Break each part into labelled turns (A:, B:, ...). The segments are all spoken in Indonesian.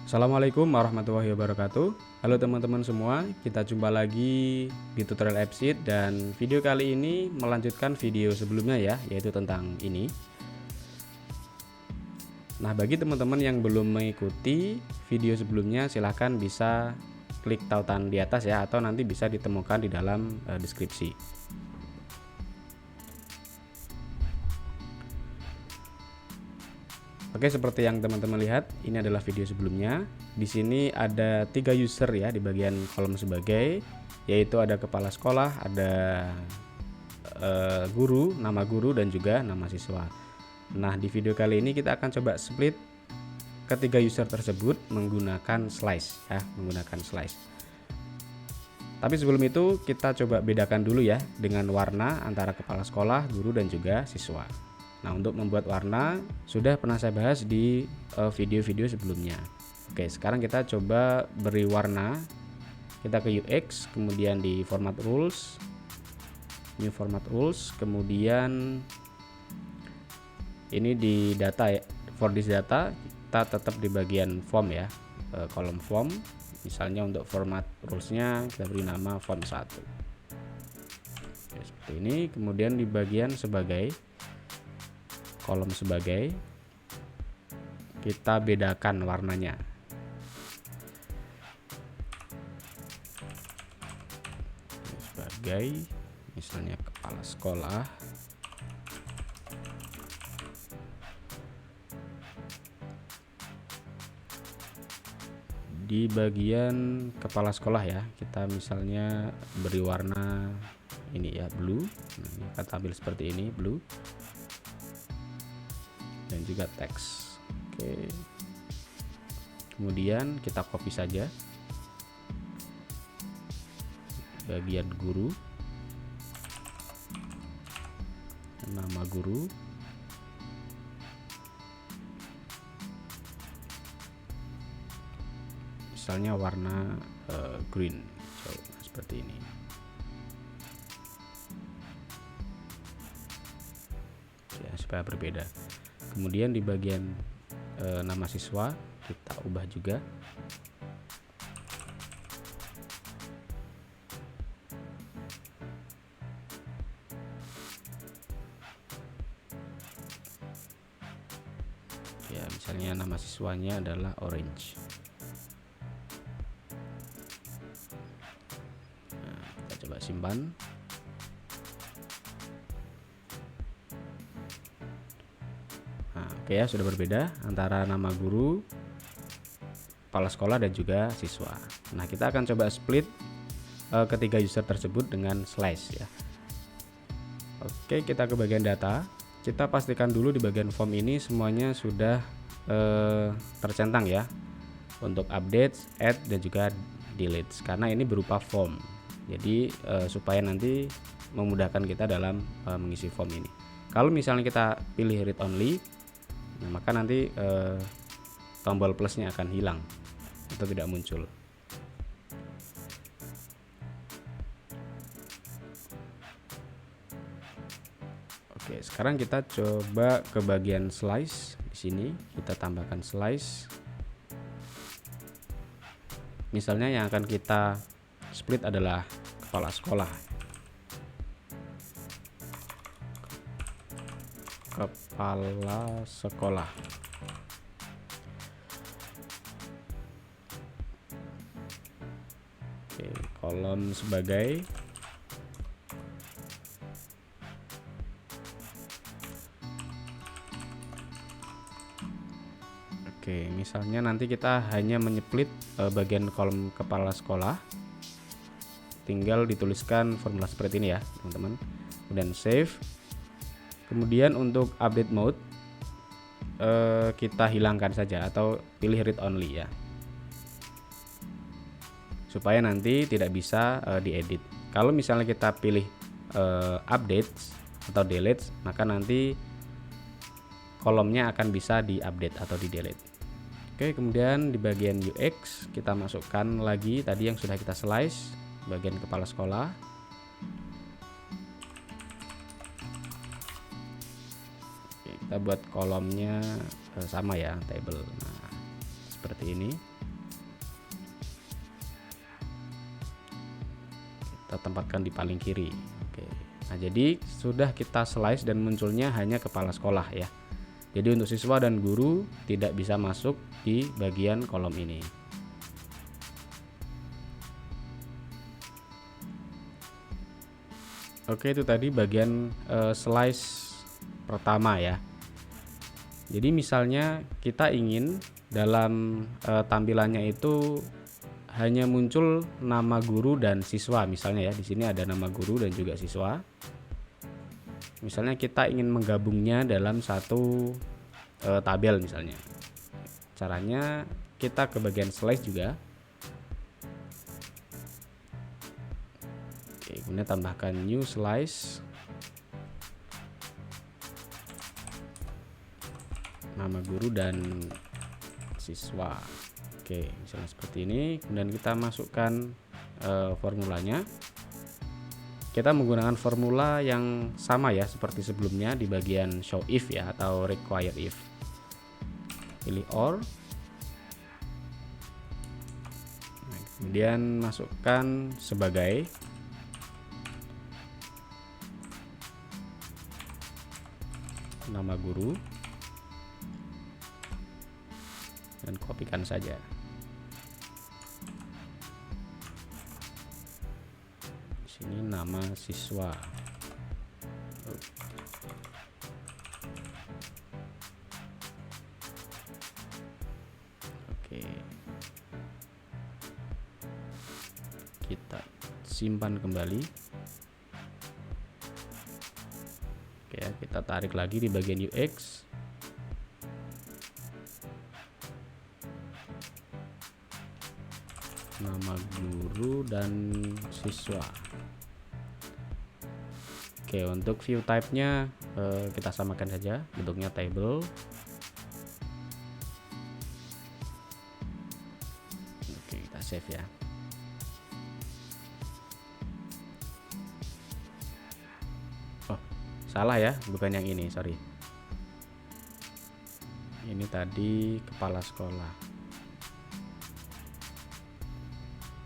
A: Assalamualaikum warahmatullahi wabarakatuh. Halo teman-teman semua, kita jumpa lagi di tutorial AppSheet dan video kali ini melanjutkan video sebelumnya ya, yaitu tentang ini. Nah, bagi teman-teman yang belum mengikuti video sebelumnya, silahkan bisa klik tautan di atas ya, atau nanti bisa ditemukan di dalam deskripsi. Oke, seperti yang teman-teman lihat, ini adalah video sebelumnya. Di sini ada 3 user ya di bagian kolom sebagai, yaitu ada kepala sekolah, ada guru, nama guru dan juga nama siswa. Nah, di video kali ini kita akan coba split ketiga user tersebut menggunakan slice ya, menggunakan slice. Tapi sebelum itu kita coba bedakan dulu ya dengan warna antara kepala sekolah, guru dan juga siswa. Nah, untuk membuat warna sudah pernah saya bahas di video-video sebelumnya. Oke, sekarang kita coba beri warna. Kita ke UX, kemudian di format rules, new format rules, kemudian ini di data ya. For this data kita tetap di bagian form ya, kolom form. Misalnya untuk format rulesnya kita beri nama form 1. Oke, seperti ini. Kemudian di bagian sebagai, kolom sebagai, kita bedakan warnanya. Sebagai misalnya kepala sekolah, di bagian kepala sekolah ya, kita misalnya beri warna ini ya, blue. Nah, kita ambil seperti ini, blue, dan juga teks. Oke, kemudian kita copy saja bagian guru, nama guru, misalnya warna green, seperti ini. Ya, supaya berbeda. Kemudian di bagian nama siswa kita ubah juga. Ya, misalnya nama siswanya adalah orange. Nah, kita coba simpan. Nah, oke ya, sudah berbeda antara nama guru, kepala sekolah dan juga siswa. Nah, kita akan coba split ketiga user tersebut dengan slice ya. Oke, kita ke bagian data. Kita pastikan dulu di bagian form ini semuanya sudah tercentang ya, untuk update, add dan juga delete, karena ini berupa form. Jadi supaya nanti memudahkan kita dalam mengisi form ini. Kalau misalnya kita pilih read only, nah, maka nanti tombol plusnya akan hilang atau tidak muncul. Oke, sekarang kita coba ke bagian slice. Di sini kita tambahkan slice. Misalnya yang akan kita split adalah kepala sekolah. Kepala sekolah. Oke, kolom sebagai, oke, misalnya nanti kita hanya menyeplit bagian kolom kepala sekolah, tinggal dituliskan formula seperti ini ya teman-teman, kemudian save. Kemudian untuk update mode kita hilangkan saja atau pilih read only ya, supaya nanti tidak bisa diedit. Kalau misalnya kita pilih update atau delete, maka nanti kolomnya akan bisa diupdate atau di delete. Oke, kemudian di bagian UX kita masukkan lagi tadi yang sudah kita slice, bagian kepala sekolah. Oke, kita buat kolomnya sama ya, table. Nah, seperti ini. kita tempatkan di paling kiri. Oke. Nah, jadi sudah kita slice dan munculnya hanya kepala sekolah ya. Jadi untuk siswa dan guru tidak bisa masuk di bagian kolom ini. Oke, itu tadi bagian slice pertama ya. Jadi misalnya kita ingin dalam tampilannya itu hanya muncul nama guru dan siswa misalnya ya. Di sini ada nama guru dan juga siswa. Misalnya kita ingin menggabungnya dalam satu tabel misalnya. Caranya kita ke bagian slice juga. Oke, kemudian tambahkan new slice. Nama guru dan siswa. Oke, misalnya seperti ini. Kemudian kita masukkan formulanya. Kita menggunakan formula yang sama ya seperti sebelumnya di bagian show if ya atau require if. Pilih or. Nah, kemudian masukkan sebagai nama guru dan kopikan saja. Sini nama siswa. Oke. Kita simpan kembali. Oke, kita tarik lagi di bagian UX. Nama guru dan siswa. Oke, untuk view type-nya kita samakan saja, bentuknya table. Oke, kita save ya. Oh, salah ya, bukan yang ini, sorry. Ini tadi kepala sekolah.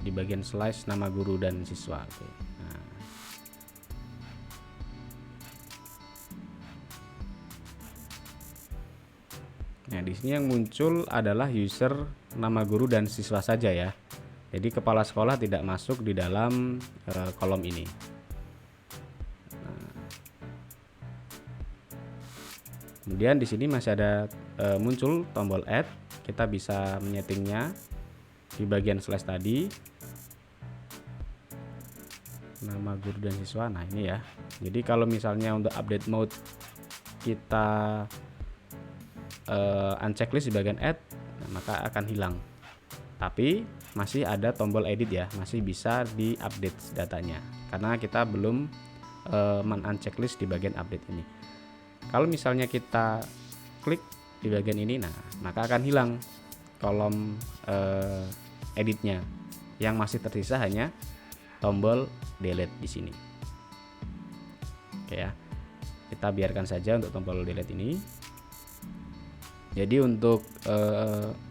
A: Di bagian slice nama guru dan siswa. Oke. Nah, di sini yang muncul adalah user, nama guru dan siswa saja ya. Jadi kepala sekolah tidak masuk di dalam kolom ini. Nah, kemudian di sini masih ada muncul tombol add. Kita bisa menyetingnya di bagian slash tadi. Nama guru dan siswa. Nah, ini ya. Jadi kalau misalnya untuk update mode kita unchecklist di bagian add, nah, maka akan hilang. Tapi masih ada tombol edit ya, masih bisa diupdate datanya karena kita belum men-unchecklist di bagian update ini. Kalau misalnya kita klik di bagian ini, nah maka akan hilang kolom editnya. Yang masih tersisa hanya tombol delete di sini. Oke ya, kita biarkan saja untuk tombol delete ini. Jadi untuk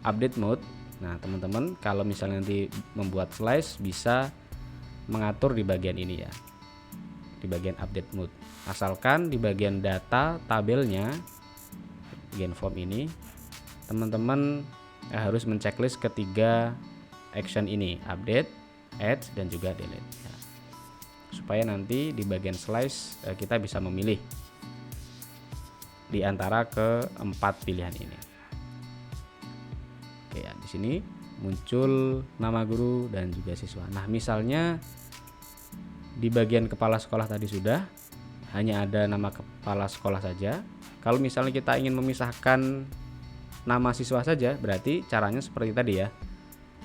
A: update mode, nah teman-teman kalau misalnya nanti membuat slice bisa mengatur di bagian ini ya, di bagian update mode. Asalkan di bagian data tabelnya, bagian form ini, teman-teman harus menceklis ketiga action ini, update, add, dan juga delete ya. Supaya nanti di bagian slice kita bisa memilih di antara keempat pilihan ini. Oke ya, di sini muncul nama guru dan juga siswa. Nah, misalnya di bagian kepala sekolah tadi sudah hanya ada nama kepala sekolah saja. Kalau misalnya kita ingin memisahkan nama siswa saja, berarti caranya seperti tadi ya.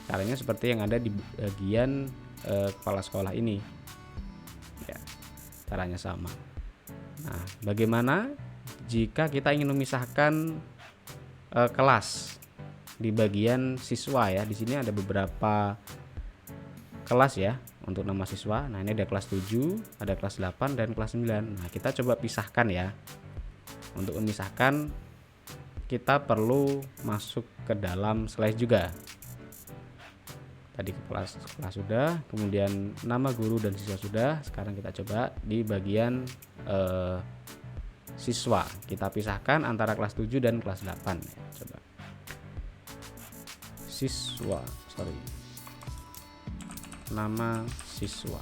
A: Caranya seperti yang ada di bagian kepala sekolah ini. Ya, caranya sama. Nah, bagaimana jika kita ingin memisahkan kelas di bagian siswa ya? Di sini ada beberapa kelas ya untuk nama siswa. Nah, ini ada kelas 7, ada kelas 8 dan kelas 9. Nah, kita coba pisahkan ya. Untuk memisahkan kita perlu masuk ke dalam slice juga. Tadi kepala kelas sudah, kemudian nama guru dan siswa sudah. Sekarang kita coba di bagian siswa. Kita pisahkan antara kelas 7 dan kelas 8 ya. Coba. Siswa, nama siswa.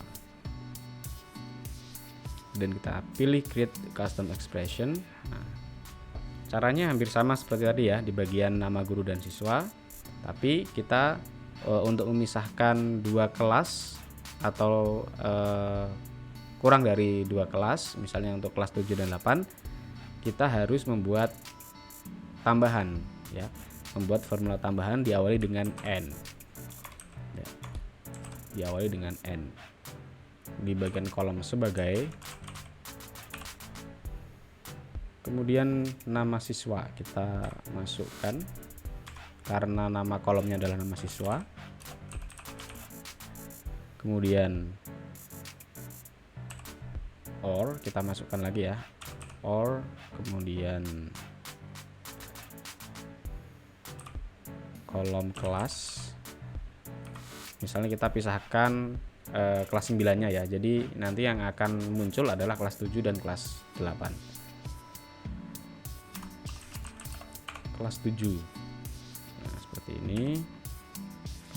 A: Dan kita pilih create custom expression. Nah, caranya hampir sama seperti tadi ya di bagian nama guru dan siswa, tapi kita untuk memisahkan dua kelas atau kurang dari dua kelas, misalnya untuk kelas 7 dan 8, kita harus membuat tambahan ya, membuat formula tambahan diawali dengan n ya, diawali dengan n di bagian kolom sebagai. Kemudian nama siswa kita masukkan karena nama kolomnya adalah nama siswa. Kemudian or kita masukkan lagi ya, or kemudian kolom kelas. Misalnya kita pisahkan kelas 9-nya ya. Jadi nanti yang akan muncul adalah kelas 7 dan kelas 8. Kelas 7. Nah, seperti ini.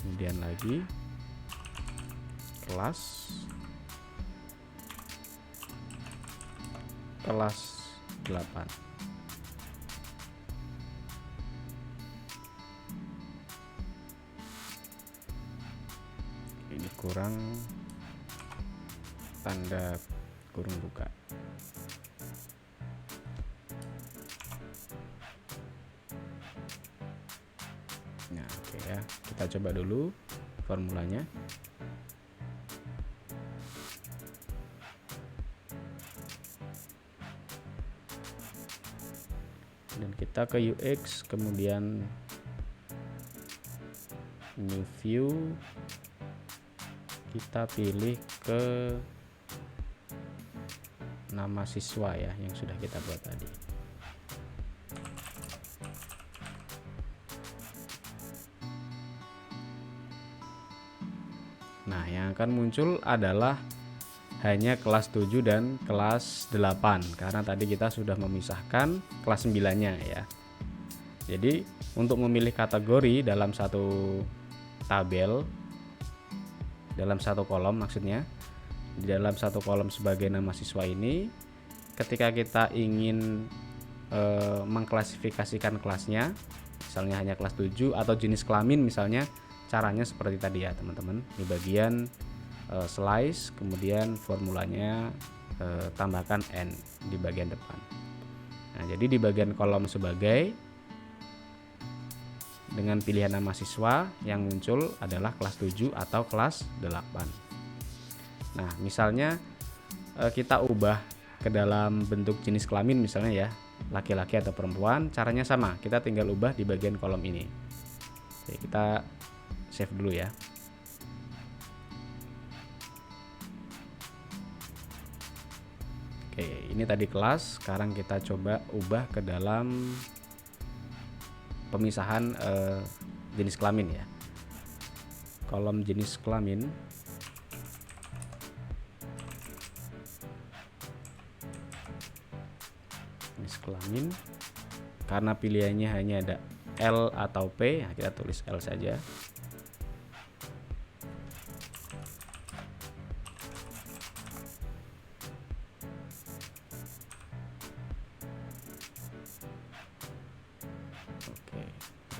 A: Kemudian lagi kelas 8. Ini kurang tanda kurung buka. Nah, oke ya. Kita coba dulu formulanya. Dan kita ke UX, kemudian new view, kita pilih ke nama siswa ya yang sudah kita buat tadi. Nah, yang akan muncul adalah hanya kelas 7 dan kelas 8 karena tadi kita sudah memisahkan kelas 9-nya ya. Jadi untuk memilih kategori dalam satu tabel, dalam satu kolom maksudnya, di dalam satu kolom sebagai nama siswa ini, ketika kita ingin mengklasifikasikan kelasnya, misalnya hanya kelas 7 atau jenis kelamin misalnya, caranya seperti tadi ya teman-teman. Di bagian slice, kemudian formulanya tambahkan n di bagian depan. Nah, jadi di bagian kolom sebagai, dengan pilihan nama siswa yang muncul adalah kelas 7 atau kelas 8. Nah, misalnya kita ubah ke dalam bentuk jenis kelamin misalnya ya, laki-laki atau perempuan, caranya sama, kita tinggal ubah di bagian kolom ini. Oke, kita save dulu ya. Oke, ini tadi kelas. Sekarang kita coba ubah ke dalam pemisahan jenis kelamin ya. Kolom jenis kelamin. Jenis kelamin. Karena pilihannya hanya ada L atau P, nah kita tulis L saja.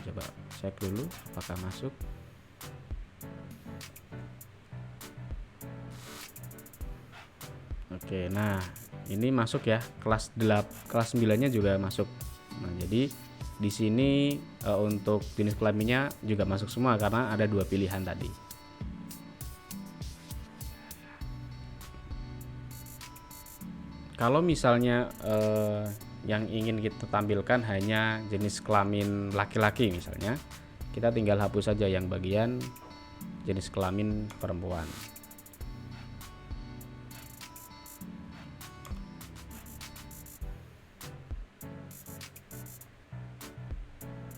A: Coba cek dulu apakah masuk. Oke, nah ini masuk ya, kelas 9-nya juga masuk. Nah, jadi di sini untuk jenis kelaminnya juga masuk semua karena ada dua pilihan tadi. Kalau misalnya yang ingin kita tampilkan hanya jenis kelamin laki-laki misalnya, kita tinggal hapus saja yang bagian jenis kelamin perempuan.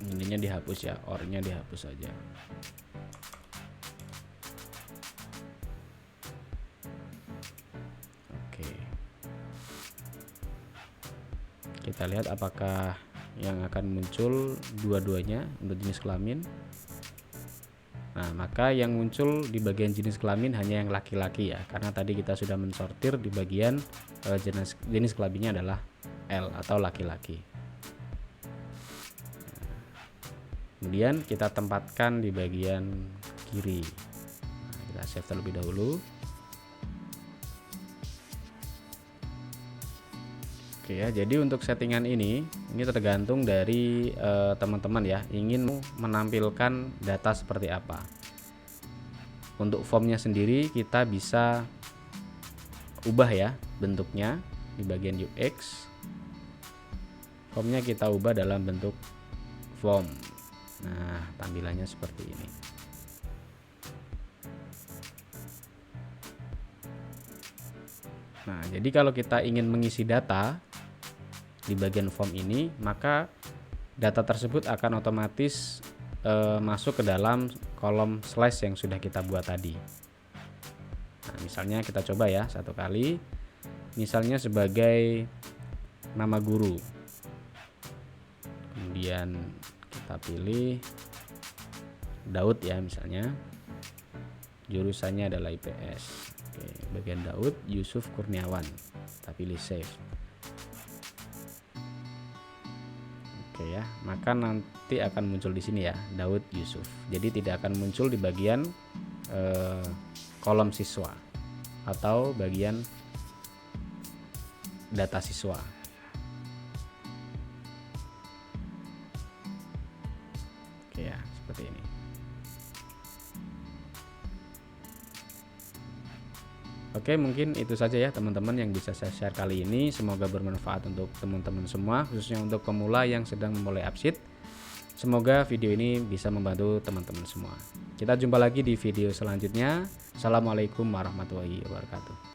A: Ininya dihapus ya, or-nya dihapus saja. Kita lihat apakah yang akan muncul dua-duanya untuk jenis kelamin. Nah, maka yang muncul di bagian jenis kelamin hanya yang laki-laki ya, karena tadi kita sudah mensortir di bagian jenis kelaminnya adalah L atau laki-laki. Kemudian kita tempatkan di bagian kiri. Nah, kita save terlebih dahulu. Oke ya, jadi untuk settingan ini tergantung dari teman-teman ya, ingin menampilkan data seperti apa. Untuk formnya sendiri kita bisa ubah ya bentuknya di bagian UX. Formnya kita ubah dalam bentuk form. Nah, tampilannya seperti ini. Nah, jadi kalau kita ingin mengisi data di bagian form ini, maka data tersebut akan otomatis masuk ke dalam kolom slash yang sudah kita buat tadi. Nah, misalnya kita coba ya satu kali, misalnya sebagai nama guru, kemudian kita pilih Daud ya, misalnya jurusannya adalah IPS. Oke, bagian Daud Yusuf Kurniawan, kita pilih save. Oke ya, maka nanti akan muncul di sini ya, Daud Yusuf. Jadi tidak akan muncul di bagian kolom siswa atau bagian data siswa. Oke ya, seperti ini. Oke, mungkin itu saja ya teman-teman yang bisa saya share kali ini. Semoga bermanfaat untuk teman-teman semua, khususnya untuk pemula yang sedang memulai AppSheet. Semoga video ini bisa membantu teman-teman semua. Kita jumpa lagi di video selanjutnya. Assalamualaikum warahmatullahi wabarakatuh.